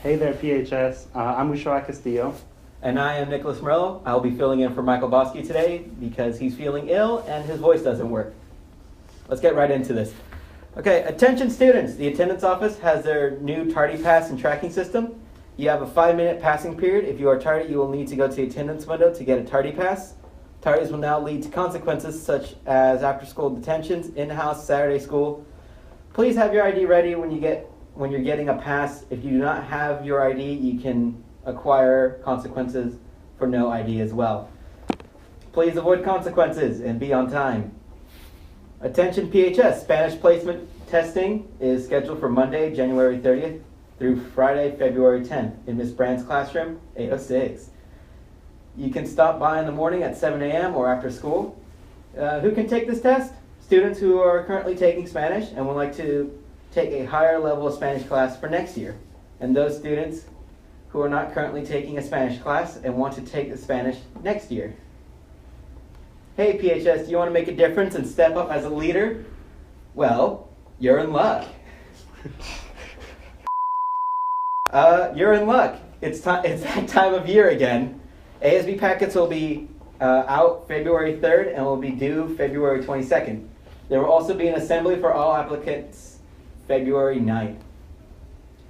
Hey there, PHS. I'm Ushoa Castillo. And I am Nicholas Morello. I will be filling in for Michael Bosky today because he's feeling ill and his voice doesn't work. Let's get right into this. Okay, attention students. The attendance office has their new tardy pass and tracking system. You have a 5-minute passing period. If you are tardy, you will need to go to the attendance window to get a tardy pass. Tardies will now lead to consequences such as after-school detentions, in-house, Saturday school. Please have your ID ready when you're getting a pass. If you do not have your ID, you can acquire consequences for no ID as well. Please avoid consequences and be on time. Attention PHS, Spanish placement testing is scheduled for Monday, January 30th through Friday, February 10th in Ms. Brand's classroom, 806. You can stop by in the morning at 7 a.m. or after school. Who can take this test? Students who are currently taking Spanish and would like to take a higher level of Spanish class for next year. And those students who are not currently taking a Spanish class and want to take the Spanish next year. Hey PHS, do you want to make a difference and step up as a leader? Well, you're in luck. You're in luck. It's that time of year again. ASB packets will be out February 3rd and will be due February 22nd. There will also be an assembly for all applicants February 9th.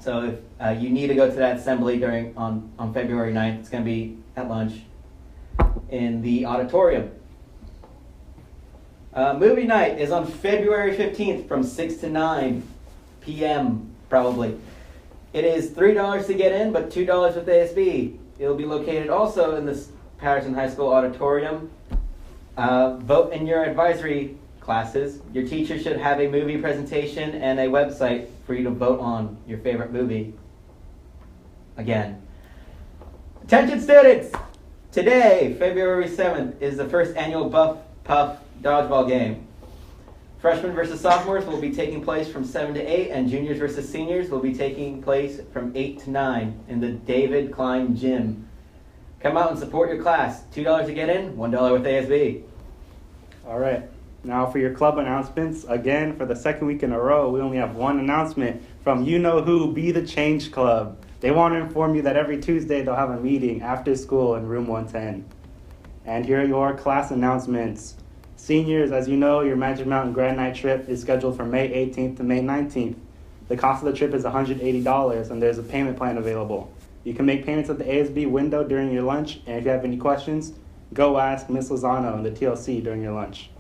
So if you need to go to that assembly on February 9th, it's going to be at lunch in the auditorium. Movie night is on February 15th from 6 to 9 p.m. probably. It is $3 to get in, but $2 with ASB. It will be located also in the Patterson High School auditorium. Vote in your advisory classes. Your teacher should have a movie presentation and a website for you to vote on your favorite movie. Again. Attention students! Today, February 7th, is the first annual Buff Puff dodgeball game. Freshmen versus sophomores will be taking place from 7 to 8, and juniors versus seniors will be taking place from 8 to 9 in the David Klein Gym. Come out and support your class. $2 to get in, $1 with ASB. All right. Now for your club announcements. Again, for the second week in a row, we only have one announcement from You Know Who, Be the Change Club. They want to inform you that every Tuesday they'll have a meeting after school in room 110. And here are your class announcements. Seniors, as you know, your Magic Mountain Grand Night trip is scheduled from May 18th to May 19th. The cost of the trip is $180, and there's a payment plan available. You can make payments at the ASB window during your lunch, and if you have any questions, go ask Ms. Lozano in the TLC during your lunch.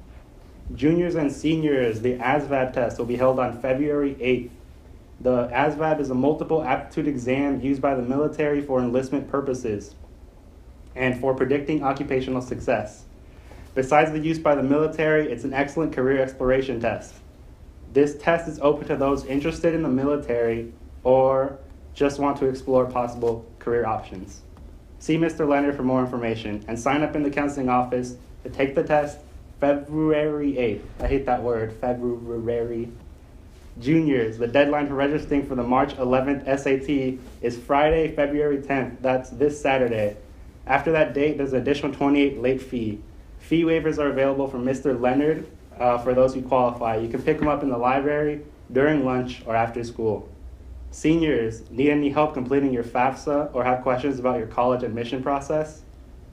Juniors and seniors, the ASVAB test will be held on February 8th. The ASVAB is a multiple aptitude exam used by the military for enlistment purposes and for predicting occupational success. Besides the use by the military, it's an excellent career exploration test. This test is open to those interested in the military or just want to explore possible career options. See Mr. Leonard for more information and sign up in the counseling office to take the test February 8th. I hate that word, February. Juniors, the deadline for registering for the March 11th SAT is Friday, February 10th. That's this Saturday. After that date, there's an additional $28 late fee. Fee waivers are available from Mr. Leonard for those who qualify. You can pick them up in the library, during lunch, or after school. Seniors, need any help completing your FAFSA or have questions about your college admission process?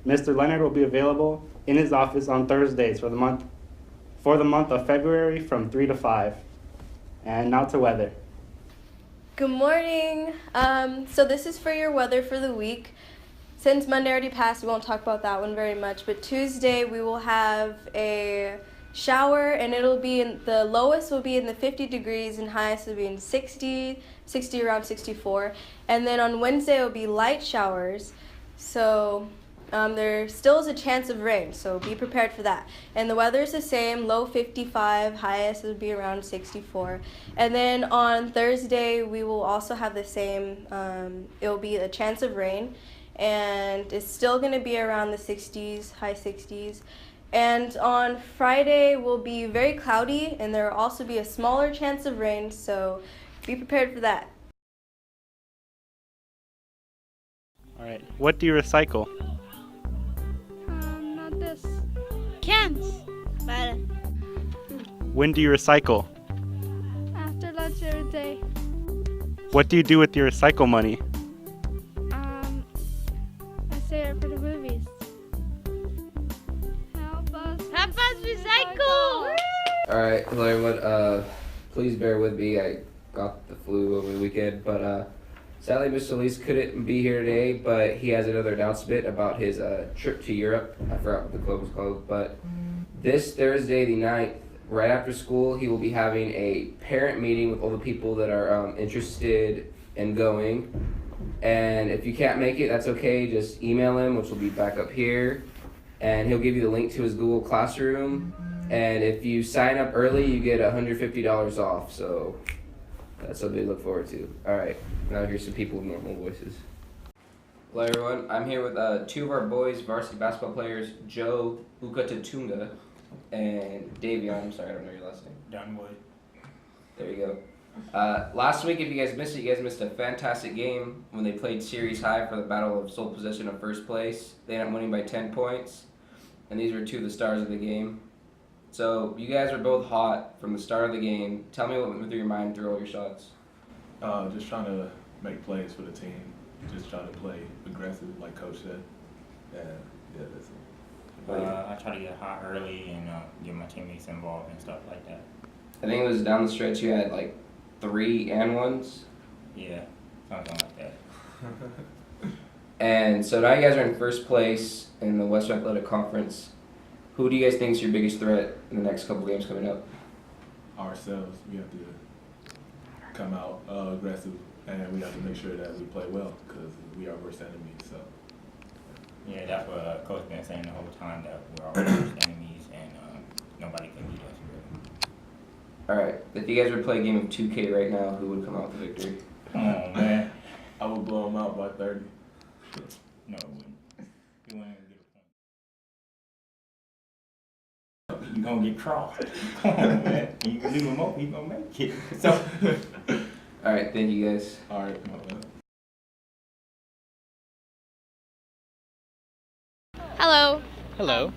Mr. Leonard will be available in his office on Thursdays for the month of February from 3 to 5. And now to weather. Good morning. So this is for your weather for the week. Since Monday already passed, we won't talk about that one very much, but Tuesday we will have a shower, and it'll be the lowest will be in the 50 degrees and highest will be in 60 around 64. And then on Wednesday it will be light showers. So there still is a chance of rain, so be prepared for that. And the weather is the same, low 55, highest will be around 64. And then on Thursday we will also have the same, it will be a chance of rain, and it's still going to be around the 60s, high 60s. And on Friday will be very cloudy, and there will also be a smaller chance of rain, so be prepared for that. All right. What do you recycle? Not this. Cans. But When do you recycle? after lunch every day. What do you do with your recycle money? Hello everyone. Please bear with me. I got the flu over the weekend, but sadly Mr. Lees couldn't be here today. But he has another announcement about his trip to Europe. I forgot what the club was called, but this Thursday, the 9th, right after school, he will be having a parent meeting with all the people that are interested in going. And if you can't make it, that's okay. Just email him, which will be back up here, and he'll give you the link to his Google Classroom. And if you sign up early, you get $150 off. So that's something to look forward to. All right, now here's some people with normal voices. Hello everyone. I'm here with two of our boys, varsity basketball players, Joe Ukatatunga and Davion. I'm sorry, I don't know your last name. Dunwood. There you go. Last week, if you guys missed it, you guys missed a fantastic game when they played Series High for the battle of sole possession of first place. They ended up winning by 10 points, and these were two of the stars of the game. So you guys were both hot from the start of the game. Tell me what went through your mind through all your shots. Just trying to make plays for the team. Just trying to play aggressive, like Coach said. And yeah, that's it. I try to get hot early and get my teammates involved and stuff like that. I think it was down the stretch you had like 3 and 1s. Yeah, something like that. And so now you guys are in first place in the Western Athletic Conference. Who do you guys think is your biggest threat in the next couple games coming up? Ourselves, we have to come out aggressive, and we have to make sure that we play well because we are worst enemy. So Yeah, that's what Coach been saying the whole time, that we're our worst enemies and nobody can beat us really. All right, if you guys were to play a game of 2K right now, who would come out with the victory? Come on, man. I would blow them out by 30. No, it wouldn't. You wouldn't even get a point. You gonna get crossed. Come on, man. You can leave him up, he gonna make it. So, All right, thank you guys. All right, come on, man. Hello. Hello,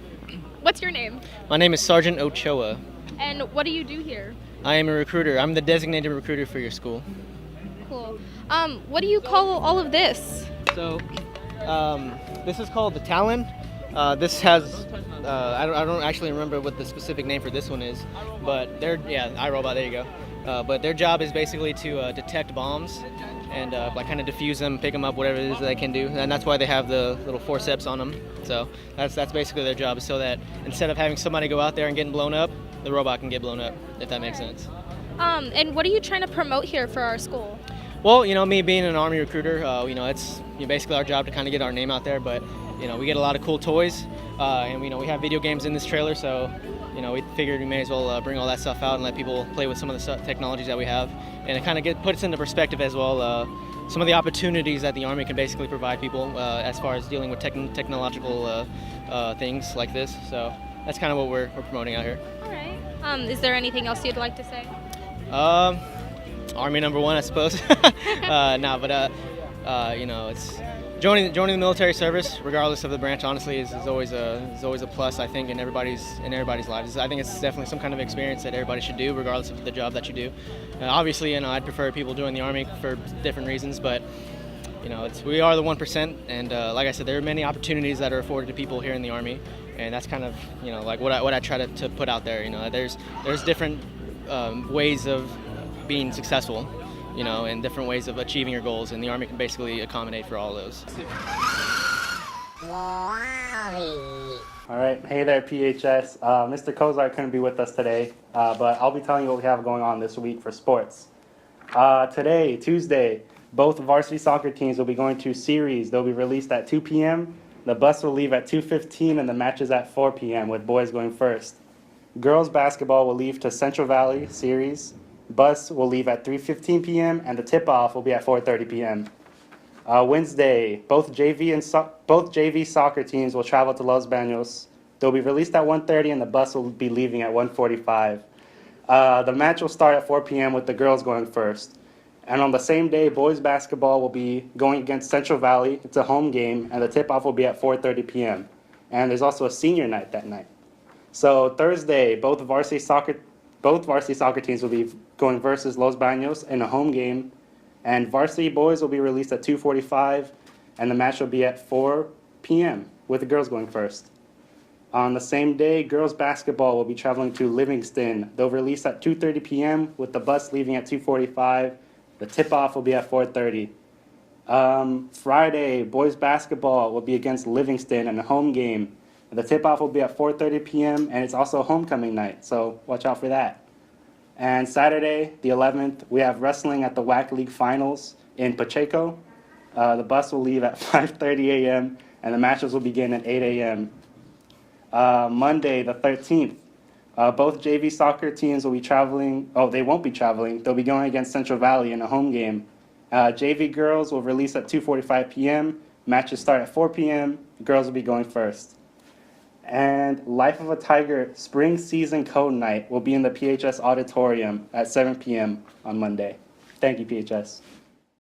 What's your name? my name is Sergeant Ochoa. And what do you do here? I am a recruiter. I'm the designated recruiter for your school. Cool. What do you call all of this? So, this is called the Talon. This has, I don't actually remember what the specific name for this one is, but iRobot, there you go. But their job is basically to detect bombs and like kind of defuse them, pick them up, whatever it is that they can do. And that's why they have the little forceps on them. So that's basically their job, so that instead of having somebody go out there and getting blown up, the robot can get blown up, if that makes sense. And what are you trying to promote here for our school? Well, me being an Army recruiter, it's basically our job to kind of get our name out there. But we get a lot of cool toys, and we have video games in this trailer. So, we figured we may as well bring all that stuff out and let people play with some of the technologies that we have, and it kind of puts into perspective as well some of the opportunities that the Army can basically provide people as far as dealing with technological things like this. So that's kind of what we're promoting out here. All right. Is there anything else you'd like to say? Army number one, I suppose. It's joining the military service, regardless of the branch. Honestly, is always a plus. I think in everybody's lives. I think it's definitely some kind of experience that everybody should do, regardless of the job that you do. Obviously, I'd prefer people join the Army for different reasons, but we are the 1%, and like I said, there are many opportunities that are afforded to people here in the Army, and that's kind of like what I try to put out there. There's different ways of being successful, and different ways of achieving your goals, and the Army can basically accommodate for all those. All right, hey there, PHS. Mr. Kozar couldn't be with us today, but I'll be telling you what we have going on this week for sports. Today, Tuesday, both varsity soccer teams will be going to series. They'll be released at 2 p.m. The bus will leave at 2:15, and the match is at 4 p.m. with boys going first. Girls basketball will leave to Central Valley series. Bus will leave at 3:15 p.m. and the tip-off will be at 4:30 p.m. Wednesday, both JV soccer teams will travel to Los Baños. They'll be released at 1:30 and the bus will be leaving at 1:45. The match will start at 4 p.m. with the girls going first. And on the same day, boys basketball will be going against Central Valley. It's a home game, and the tip-off will be at 4:30 p.m. And there's also a senior night that night. So Thursday, both varsity soccer teams will be going versus Los Baños in a home game, and varsity boys will be released at 2:45, and the match will be at 4 p.m. with the girls going first. On the same day, girls basketball will be traveling to Livingston. They'll release at 2:30 p.m. with the bus leaving at 2:45. The tip-off will be at 4:30. Friday, boys basketball will be against Livingston in a home game. The tip-off will be at 4:30 p.m. and it's also homecoming night, so watch out for that. And Saturday, the 11th, we have wrestling at the WAC League Finals in Pacheco. The bus will leave at 5:30 a.m. and the matches will begin at 8 a.m. Monday, the 13th, both JV soccer teams will be traveling. Oh, they won't be traveling. They'll be going against Central Valley in a home game. JV girls will release at 2:45 p.m. Matches start at 4 p.m. Girls will be going first. And Life of a Tiger Spring Season Code Night will be in the PHS Auditorium at 7 p.m. on Monday. Thank you, PHS.